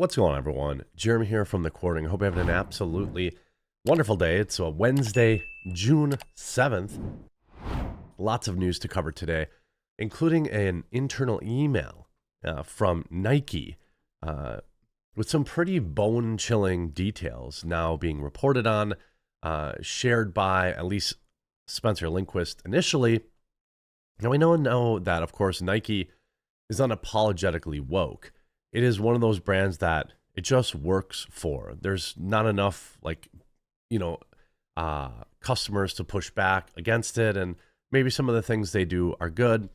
What's going on, everyone? Jeremy here from the Quartering. Hope you're having an absolutely wonderful day. It's a Wednesday, June 7th. Lots of news to cover today, including an internal email from Nike with some pretty bone-chilling details now being reported on, shared by at least Spencer Lindquist initially. Now, we know that, of course, Nike is unapologetically woke. It is one of those brands that it just works for. There's not enough, customers to push back against it. And maybe some of the things they do are good.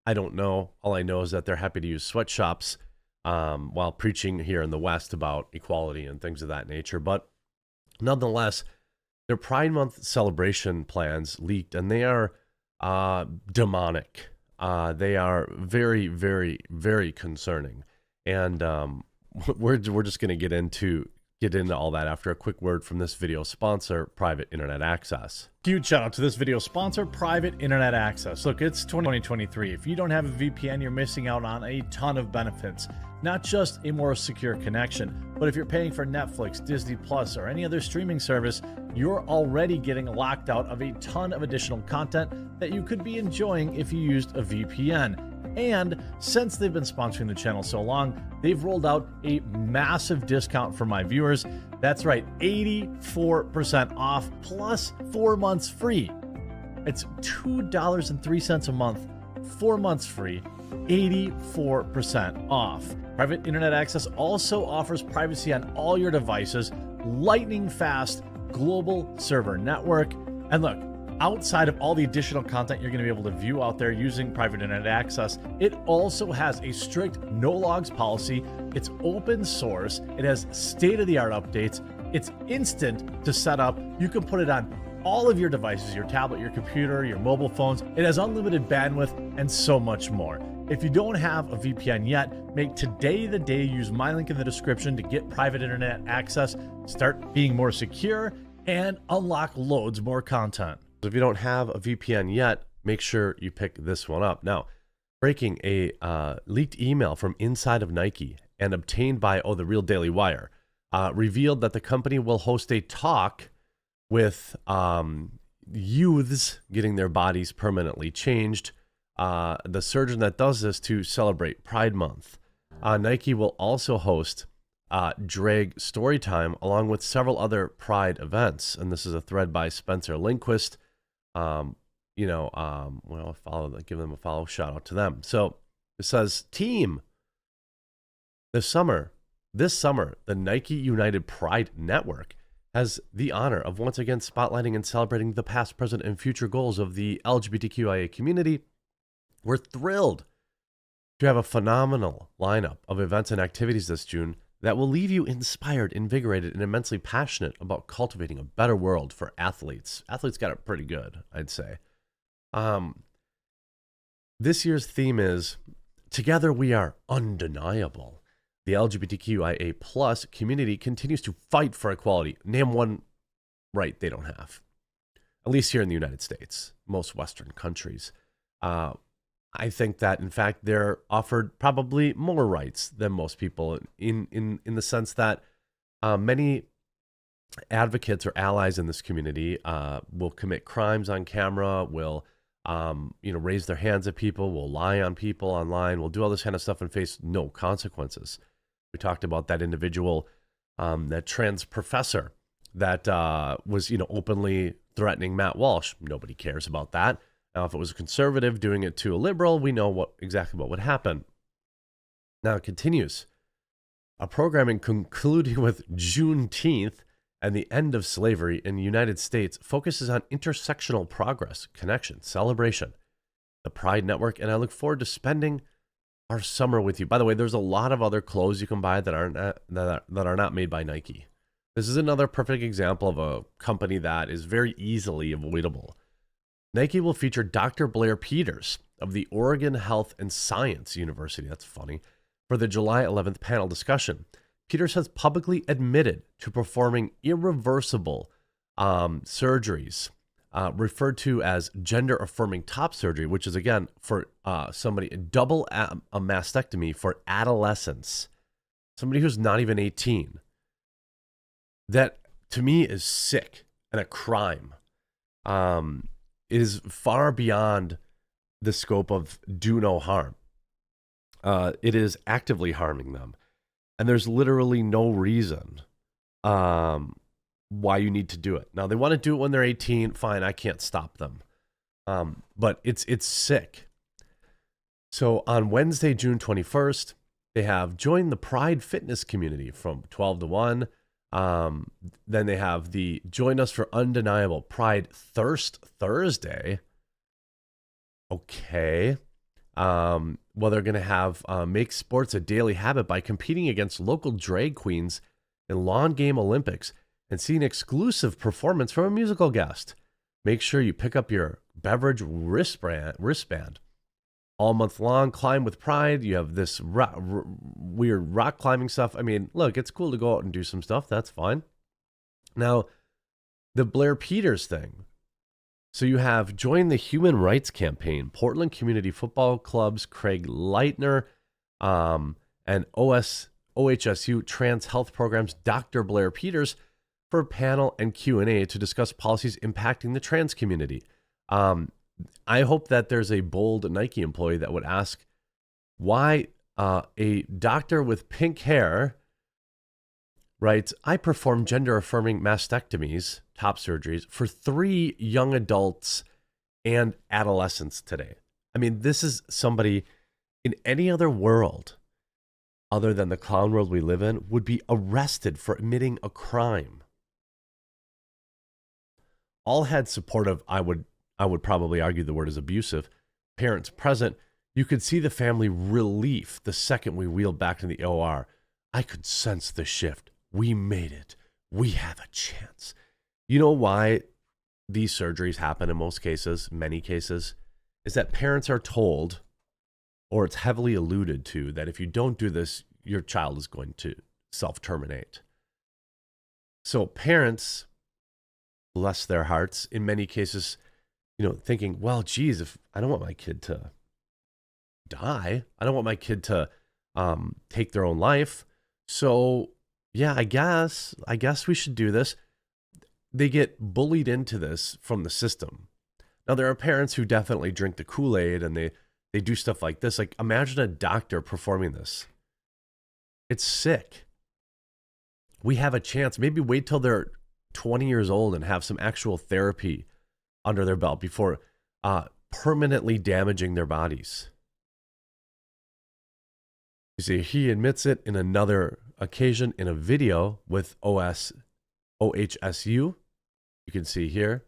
I don't know. All I know is that they're happy to use sweatshops while preaching here in the West about equality and things of that nature. But nonetheless, their Pride Month celebration plans leaked, and they are demonic. They are very, very, very concerning. And we're just going to get into all that after a quick word from this video sponsor, Private Internet Access. Huge shout out to this video sponsor, Private Internet Access. Look, it's 2023. If you don't have a VPN, you're missing out on a ton of benefits. Not just a more secure connection, but if you're paying for Netflix, Disney Plus, or any other streaming service, you're already getting locked out of a ton of additional content that you could be enjoying if you used a VPN. And since they've been sponsoring the channel so long, they've rolled out a massive discount for my viewers. That's right, 84% off plus 4 months free. It's $2.03 a month, 4 months free, 84% off. Private Internet Access also offers privacy on all your devices, lightning fast global server network. And look, outside of all the additional content you're going to be able to view out there using Private Internet Access, it also has a strict no logs policy. It's open source. It has state-of-the-art updates. It's instant to set up. You can put it on all of your devices, your tablet, your computer, your mobile phones. It has unlimited bandwidth and so much more. If you don't have a VPN yet, make today the day. Use my link in the description to get Private Internet Access, start being more secure, and unlock loads more content. If you don't have a VPN yet, make sure you pick this one up. Now, breaking a leaked email from inside of Nike and obtained by the Real Daily Wire revealed that the company will host a talk with youths getting their bodies permanently changed. The surgeon that does this to celebrate Pride Month. Nike will also host drag storytime along with several other Pride events. And this is a thread by Spencer Lindquist. Give them a follow, shout out to them. So it says, team, this summer, the Nike United Pride Network has the honor of once again spotlighting and celebrating the past, present, and future goals of the LGBTQIA community. We're thrilled to have a phenomenal lineup of events and activities this June that will leave you inspired, invigorated, and immensely passionate about cultivating a better world for athletes. Athletes got it pretty good, I'd say. This year's theme is, Together We Are Undeniable. The LGBTQIA plus community continues to fight for equality. Name one right they don't have, at least here in the United States, most Western countries. I think that, in fact, they're offered probably more rights than most people in the sense that many advocates or allies in this community will commit crimes on camera, will raise their hands at people, will lie on people online, will do all this kind of stuff and face no consequences. We talked about that individual, that trans professor that was openly threatening Matt Walsh. Nobody cares about that. Now, if it was a conservative doing it to a liberal, we know exactly what would happen. Now it continues. A programming concluding with Juneteenth and the end of slavery in the United States focuses on intersectional progress, connection, celebration, the Pride Network, and I look forward to spending our summer with you. By the way, there's a lot of other clothes you can buy that are not made by Nike. This is another perfect example of a company that is very easily avoidable. Nike will feature Dr. Blair Peters of the Oregon Health and Science University, that's funny, for the July 11th panel discussion. Peters has publicly admitted to performing irreversible surgeries referred to as gender-affirming top surgery, which is, again, for somebody, a double a mastectomy for adolescents. somebody who's not even 18. That to me is sick and a crime. Is far beyond the scope of do no harm. It is actively harming them. And there's literally no reason why you need to do it. Now, they want to do it when they're 18. Fine, I can't stop them. But it's sick. So on Wednesday, June 21st, they have join the Pride Fitness community from 12 to 1. Then they have the Join Us for Undeniable Pride Thirst Thursday. Okay. Well, they're going to have make sports a daily habit by competing against local drag queens in lawn game Olympics and see an exclusive performance from a musical guest. Make sure you pick up your beverage wristband. All month long, climb with pride. You have this weird rock climbing stuff. I mean, look, it's cool to go out and do some stuff. That's fine. Now, the Blair Peters thing. So you have join the Human Rights Campaign, Portland Community Football Club's Craig Leitner, and OHSU Trans Health Program's Dr. Blair Peters for a panel and Q&A to discuss policies impacting the trans community. I hope that there's a bold Nike employee that would ask why a doctor with pink hair writes, I perform gender-affirming mastectomies, top surgeries, for 3 young adults and adolescents today. I mean, this is somebody in any other world other than the clown world we live in would be arrested for admitting a crime. All had supportive, I would probably argue the word is abusive, parents present. You could see the family relief the second we wheeled back to the OR. I could sense the shift. We made it. We have a chance. You know why these surgeries happen in most cases, many cases, is that parents are told, or it's heavily alluded to, that if you don't do this, your child is going to self-terminate. So parents, bless their hearts, in many cases, thinking, well, geez, if I don't want my kid to die, I don't want my kid to take their own life. So yeah, I guess we should do this. They get bullied into this from the system. Now, there are parents who definitely drink the Kool-Aid and they do stuff like this. Like, imagine a doctor performing this. It's sick. We have a chance. Maybe wait till they're 20 years old and have some actual therapy under their belt before permanently damaging their bodies. You see, he admits it in another occasion in a video with OHSU. You can see here.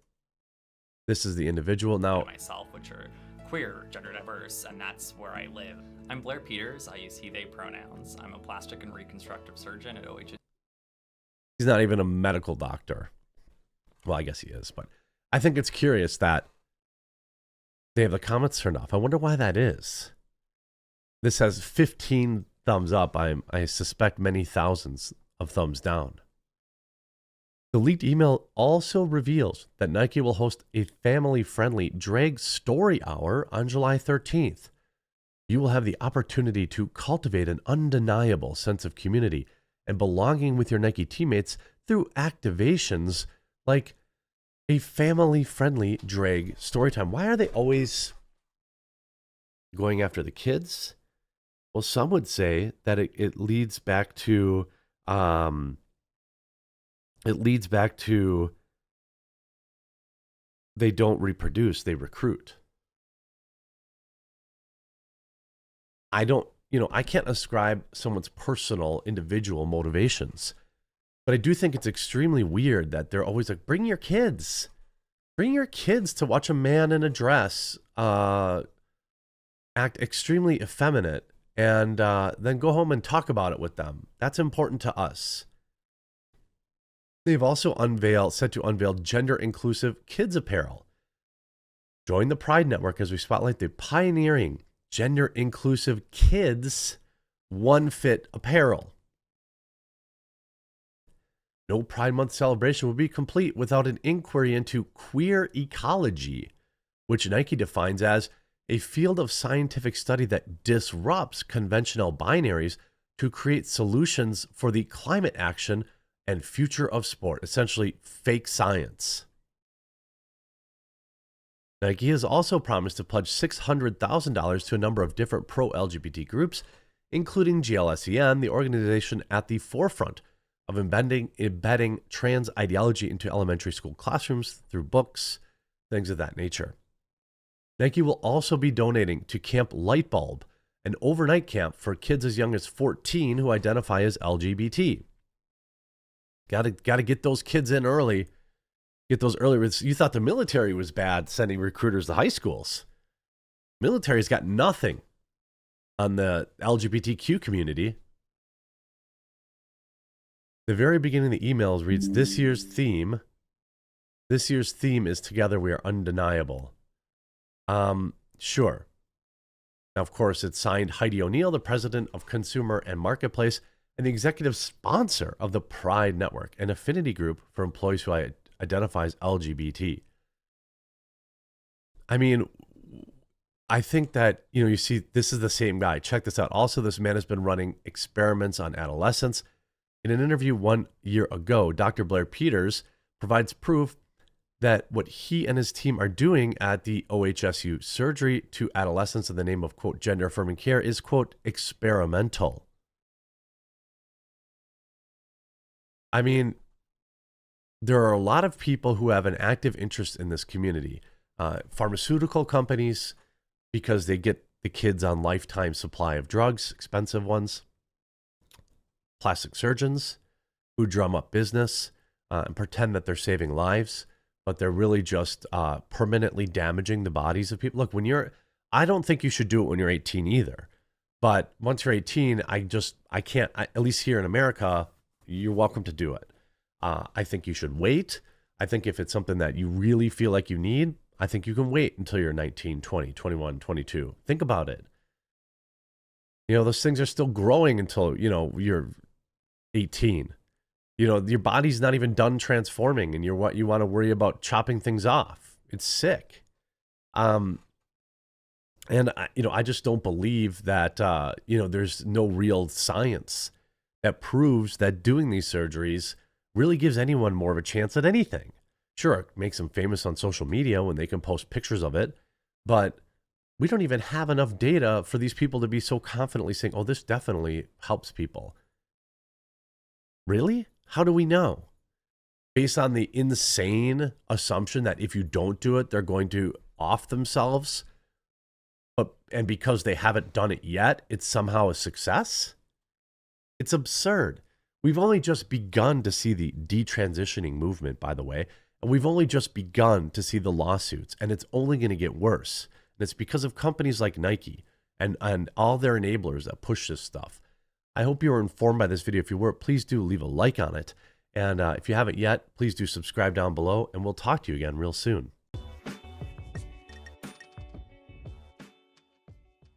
This is the individual. Now, myself, which are queer, gender diverse, and that's where I live. I'm Blair Peters. I use he, they pronouns. I'm a plastic and reconstructive surgeon at OHSU. He's not even a medical doctor. Well, I guess he is, but I think it's curious that they have the comments turned off. I wonder why that is. This has 15 thumbs up. I suspect many thousands of thumbs down. The leaked email also reveals that Nike will host a family-friendly drag story hour on July 13th. You will have the opportunity to cultivate an undeniable sense of community and belonging with your Nike teammates through activations like a family-friendly drag story time. Why are they always going after the kids? Well, some would say that it leads back to they don't reproduce, they recruit. I can't ascribe someone's personal individual motivations, but I do think it's extremely weird that they're always like, bring your kids to watch a man in a dress act extremely effeminate and then go home and talk about it with them. That's important to us. They've also set to unveil gender-inclusive kids apparel. Join the Pride Network as we spotlight the pioneering gender-inclusive kids one-fit apparel. No Pride Month celebration would be complete without an inquiry into queer ecology, which Nike defines as a field of scientific study that disrupts conventional binaries to create solutions for the climate action and future of sport, essentially fake science. Nike has also promised to pledge $600,000 to a number of different pro-LGBT groups, including GLSEN, the organization at the forefront of embedding trans ideology into elementary school classrooms through books, things of that nature. Nike will also be donating to Camp Lightbulb, an overnight camp for kids as young as 14 who identify as LGBT. Got to get those kids in early. Get those early. You thought the military was bad sending recruiters to high schools. Military's got nothing on the LGBTQ community. The very beginning of the emails reads, this year's theme is Together We Are Undeniable. Sure. Now, of course, it's signed Heidi O'Neill, the president of Consumer and Marketplace and the executive sponsor of the Pride Network, an affinity group for employees who identify as LGBT. I mean, I think that, you see, this is the same guy. Check this out. Also, this man has been running experiments on adolescents. In an interview 1 year ago, Dr. Blair Peters provides proof that what he and his team are doing at the OHSU surgery to adolescents in the name of, quote, gender affirming care is, quote, experimental. I mean, there are a lot of people who have an active interest in this community. Pharmaceutical companies, because they get the kids on lifetime supply of drugs, expensive ones. Plastic surgeons who drum up business and pretend that they're saving lives, but they're really just permanently damaging the bodies of people. Look, I don't think you should do it when you're 18 either. But once you're 18, I can't, at least here in America, you're welcome to do it. I think you should wait. I think if it's something that you really feel like you need, I think you can wait until you're 19, 20, 21, 22. Think about it. Those things are still growing until, you're 18. Your body's not even done transforming and you want to worry about chopping things off. It's sick. And I just don't believe that, there's no real science that proves that doing these surgeries really gives anyone more of a chance at anything. Sure, it makes them famous on social media when they can post pictures of it, but we don't even have enough data for these people to be so confidently saying, oh, this definitely helps people. Really? How do we know? Based on the insane assumption that if you don't do it, they're going to off themselves, and because they haven't done it yet, it's somehow a success? It's absurd. We've only just begun to see the detransitioning movement, by the way, and we've only just begun to see the lawsuits, and it's only going to get worse. And it's because of companies like Nike and all their enablers that push this stuff. I hope you were informed by this video. If you were, please do leave a like on it. And if you haven't yet, please do subscribe down below, and we'll talk to you again real soon.